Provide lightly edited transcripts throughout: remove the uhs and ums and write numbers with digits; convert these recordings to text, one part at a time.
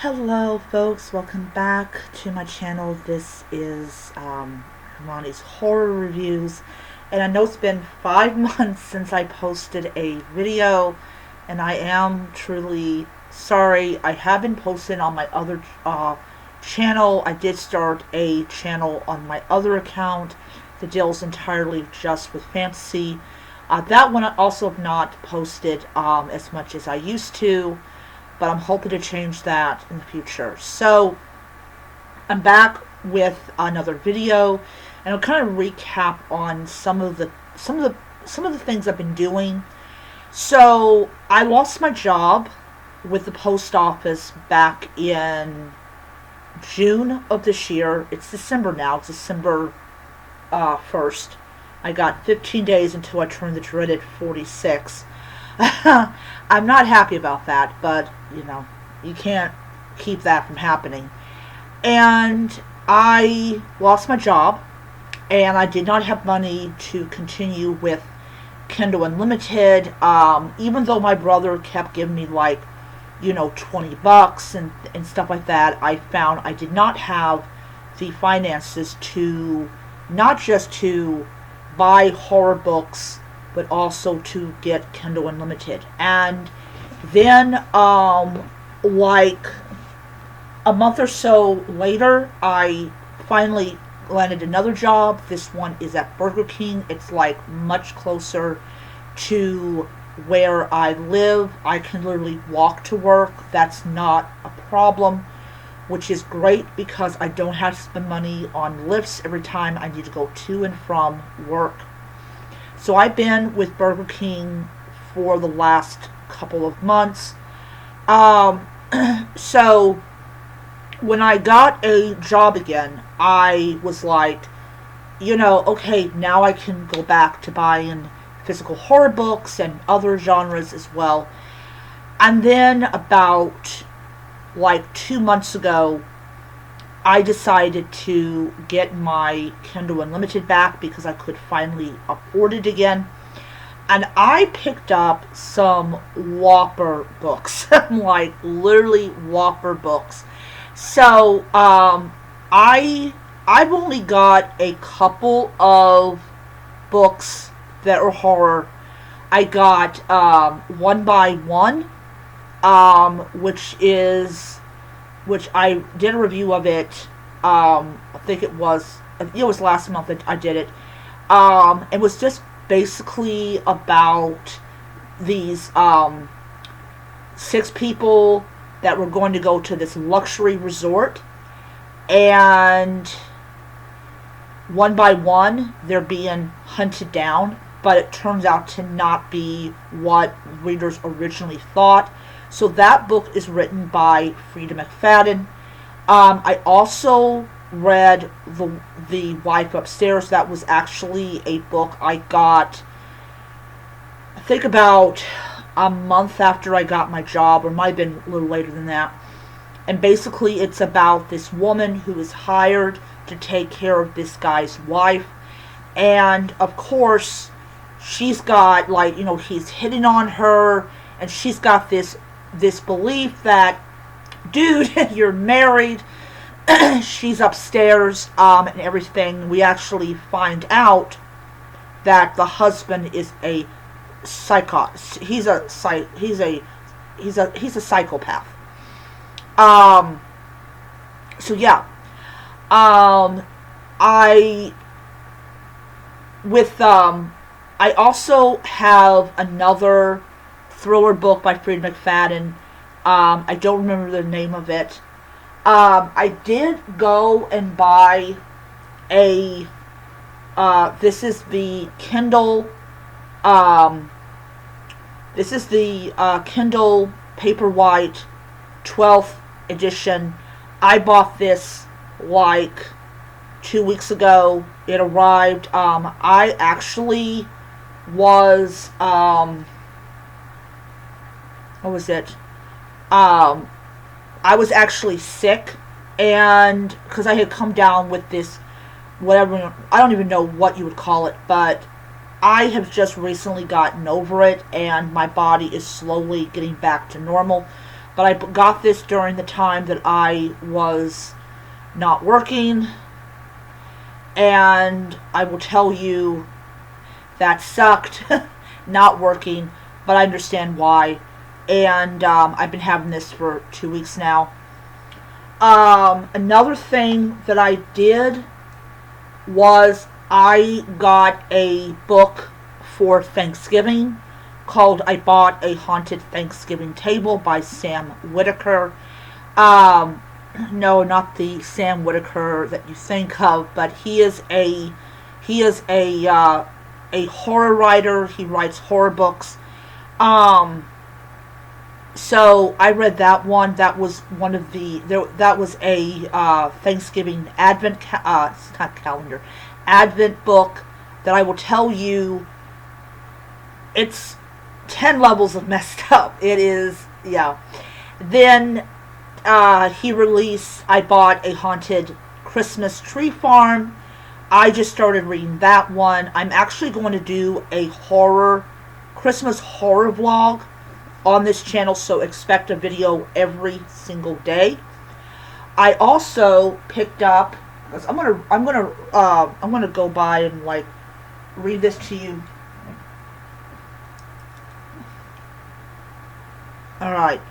Hello folks, welcome back to my channel. This is Ronnie's Horror Reviews, and I know it's been 5 months since I posted a video, and I am truly sorry. I have been posting on my other channel. I did start a channel on my other account that deals entirely just with fantasy. That one I also have not posted as much as I used to, but I'm hoping to change that in the future. So I'm back with another video, and I'll kind of recap on some of the things I've been doing. So I lost my job with the post office back in June of this year. It's December now. It's December 1st. I got 15 days until I turned the dreaded 46. I'm not happy about that, but you can't keep that from happening. And I lost my job, and I did not have money to continue with Kindle Unlimited. Even though my brother kept giving me $20 and stuff like that, I found I did not have the finances to not just to buy horror books, but also to get Kindle Unlimited. And then, like a month or so later, I finally landed another job. This one is at Burger King. It's much closer to where I live. I can literally walk to work. That's not a problem, which is great because I don't have to spend money on lifts every time I need to go to and from work. So I've been with Burger King for the last couple of months. So when I got a job again, I was like, okay, now I can go back to buying physical horror books and other genres as well. And then about 2 months ago, I decided to get my Kindle Unlimited back because I could finally afford it again. And I picked up some Whopper books. Literally Whopper books. So, I've only got a couple of books that are horror. I got One by One, which I did a review of it. I think it was last month that I did it. It was just basically about these 6 people that were going to go to this luxury resort, and one by one they're being hunted down, but it turns out to not be what readers originally thought. So that book is written by Frida McFadden. I also read the Wife Upstairs. That was actually a book I got, I think, about a month after I got my job, or might have been a little later than that. And basically it's about this woman who is hired to take care of this guy's wife. And of course she's got he's hitting on her, and she's got this belief that, dude, you're married. She's upstairs, and everything. We actually find out that the husband is a he's a psychopath. So yeah. I with I also have another thriller book by Frida McFadden. I don't remember the name of it. I did go and buy a this is the Kindle Kindle Paperwhite 12th edition. I bought this 2 weeks ago. It arrived. I actually was what was it? I was actually sick, and because I had come down with this, whatever, I don't even know what you would call it, but I have just recently gotten over it, and my body is slowly getting back to normal. but I got this during the time that I was not working, and I will tell you that sucked, not working, but I understand why. And I've been having this for 2 weeks now. Another thing that I did was I got a book for Thanksgiving called I Bought a Haunted Thanksgiving Table by Sam Whitaker. No, not the Sam Whitaker that you think of, but he is a horror writer. He writes horror books. So I read that one. That was one of the that was a Thanksgiving Advent it's not calendar, Advent book that I will tell you, it's 10 levels of messed up. It is, yeah. Then he released I Bought a Haunted Christmas Tree Farm. I just started reading that one. I'm actually going to do a Christmas horror vlog on this channel, so expect a video every single day. I also picked up, I'm gonna go by and like read this to you. All right.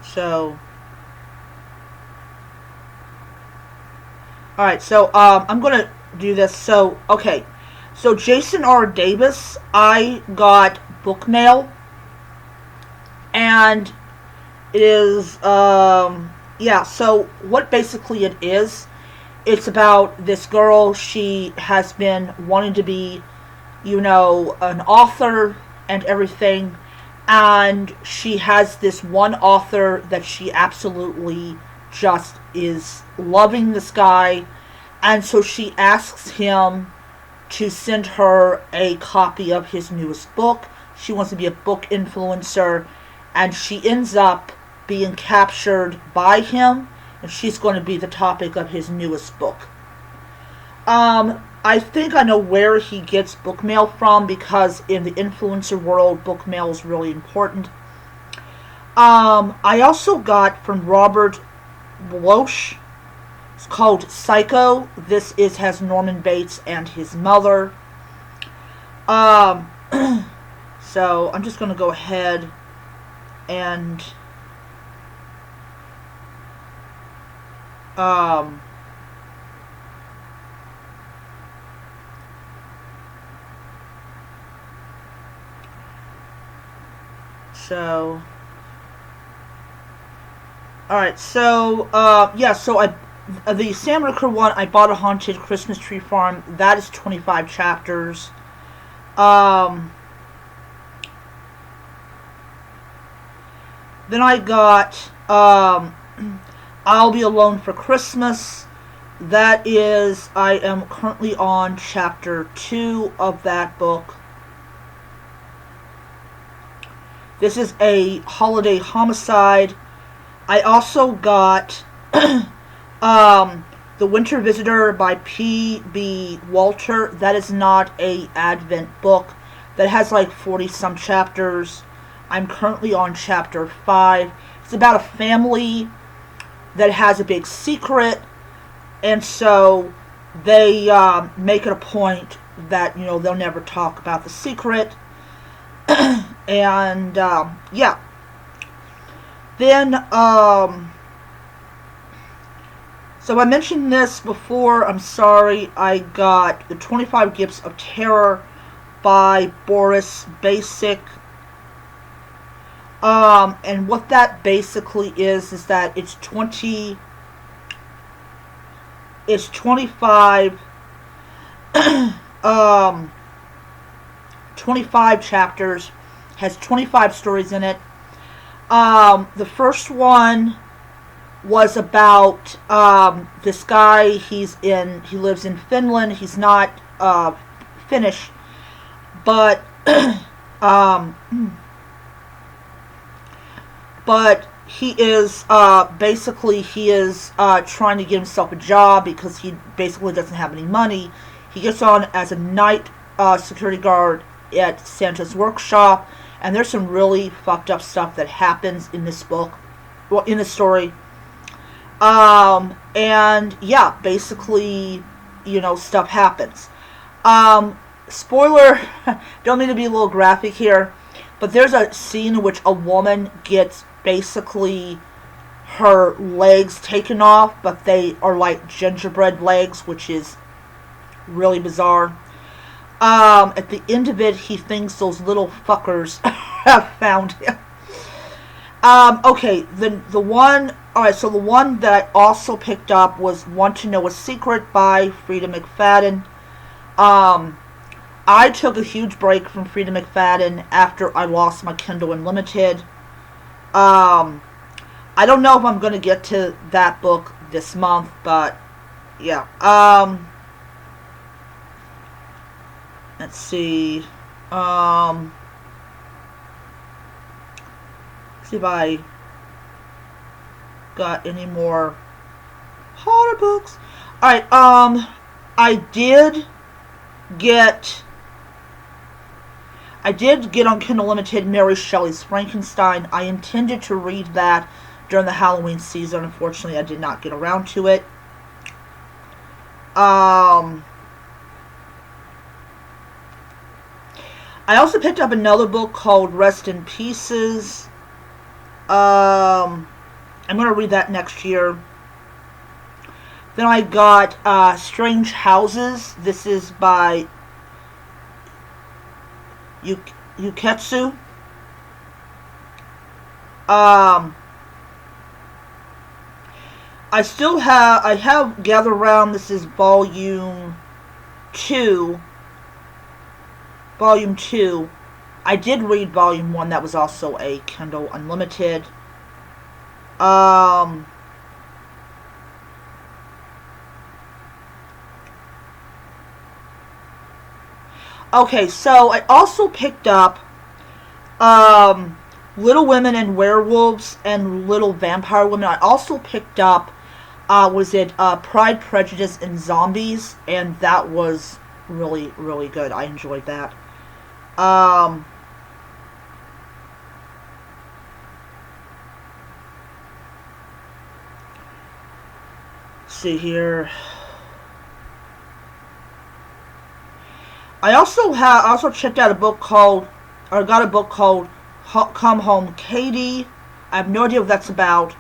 So. All right. So I'm gonna do this. So okay. So Jason R. Davis, I got book mail, and it is, yeah, so what basically it is, it's about this girl. She has been wanting to be, an author and everything, and she has this one author that she absolutely just is loving, this guy, and so she asks him to send her a copy of his newest book. She wants to be a book influencer, and she ends up being captured by him, and she's going to be the topic of his newest book. I think I know where he gets book mail from, because in the influencer world, book mail is really important. I also got from Robert Bloch. It's called Psycho. This has Norman Bates and his mother. So I'm just going to go ahead and so alright, so yeah, so the Sam Whitaker one, I Bought a Haunted Christmas Tree Farm. That is 25 chapters. Then I got I'll Be Alone for Christmas. That is, I am currently on chapter 2 of that book. This is a holiday homicide. I also got The Winter Visitor by P.B. Walter. That is not a Advent book. That has like 40 some chapters. I'm currently on chapter 5. It's about a family that has a big secret, and so they make it a point that they'll never talk about the secret. And yeah. Then so I mentioned this before, I'm sorry. I got The 25 Gifts of Terror by Boris Basic. And what that basically is that it's 25 25 chapters, has 25 stories in it. The first one was about this guy. He lives in Finland. He's not Finnish, but but he is basically trying to get himself a job because he basically doesn't have any money. He gets on as a night security guard at Santa's workshop, and there's some really fucked up stuff that happens in this book, well, in the story. And yeah, basically, stuff happens. Spoiler, don't mean to be a little graphic here, but there's a scene in which a woman gets basically her legs taken off, but they are like gingerbread legs, which is really bizarre. At the end of it, he thinks those little fuckers have found him. Okay, the one, alright, so the one that I also picked up was Want to Know a Secret by Freida McFadden. I took a huge break from Freida McFadden after I lost my Kindle Unlimited. I don't know if I'm going to get to that book this month, but yeah. Let's see. See if I got any more horror books. Alright, I did get on Kindle Unlimited Mary Shelley's Frankenstein. I intended to read that during the Halloween season. Unfortunately, I did not get around to it. I also picked up another book called Rest in Pieces. I'm going to read that next year. Then I got Strange Houses. This is by Uketsu. I have Gather Round. This is volume 2. Volume 2. I did read volume 1. That was also a Kindle Unlimited. Okay, so I also picked up Little Women and Werewolves and Little Vampire Women. I also picked up Pride, Prejudice, and Zombies, and that was really, really good. I enjoyed that. See here. I also checked out got a book called Come Home, Katie. I have no idea what that's about.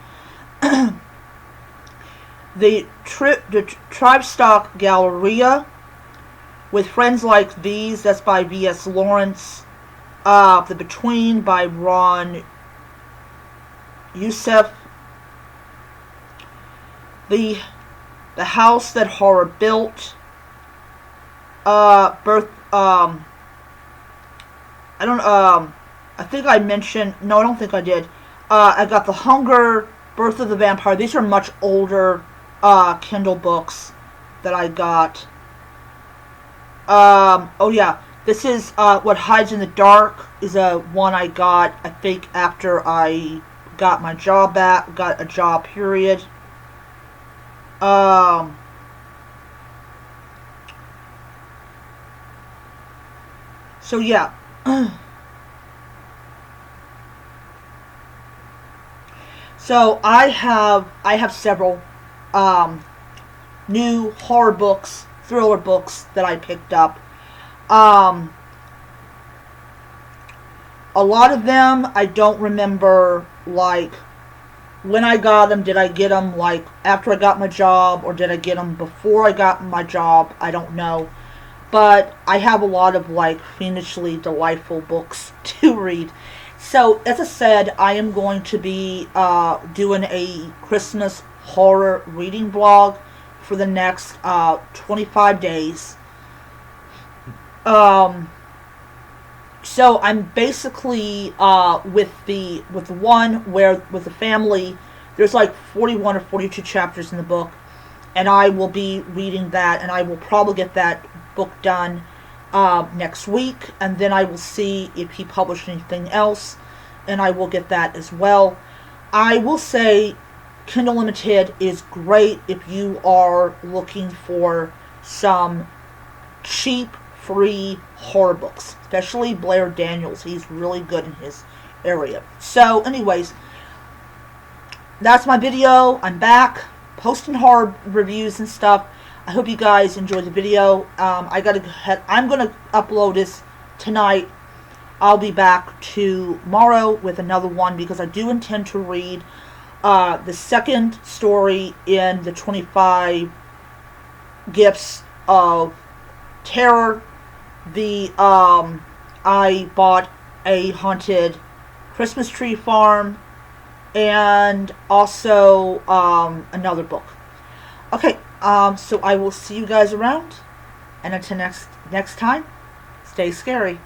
the Tribestock Galleria, With Friends Like These, that's by V.S. Lawrence. The Between by Ron Youssef. The House That Horror Built. I think I mentioned, no, I don't think I did. I got The Hunger, Birth of the Vampire. These are much older Kindle books that I got. Oh yeah, this is What Hides in the Dark is one I got, I think, after I got my job back, got a job, period. So yeah. So I have several new horror books, thriller books that I picked up. A lot of them I don't remember, like, when I got them. Did I get them, like, after I got my job, or did I get them before I got my job? I don't know. But I have a lot of, like, fiendishly delightful books to read. So, as I said, I am going to be doing a Christmas horror reading blog for the next 25 days. So I'm basically with the one where with the family, there's like 41 or 42 chapters in the book, and I will be reading that, and I will probably get that book done next week, and then I will see if he published anything else, and I will get that as well. I will say Kindle Unlimited is great if you are looking for some cheap free horror books, especially Blair Daniels. He's really good in his area. So anyways, that's my video. I'm back posting horror reviews and stuff. I hope you guys enjoyed the video. I'm gonna upload this tonight. I'll be back tomorrow with another one because I do intend to read the second story in the 25 Gifts of Terror. I bought a haunted Christmas tree farm and also another book. Okay, so I will see you guys around, and until next time, stay scary.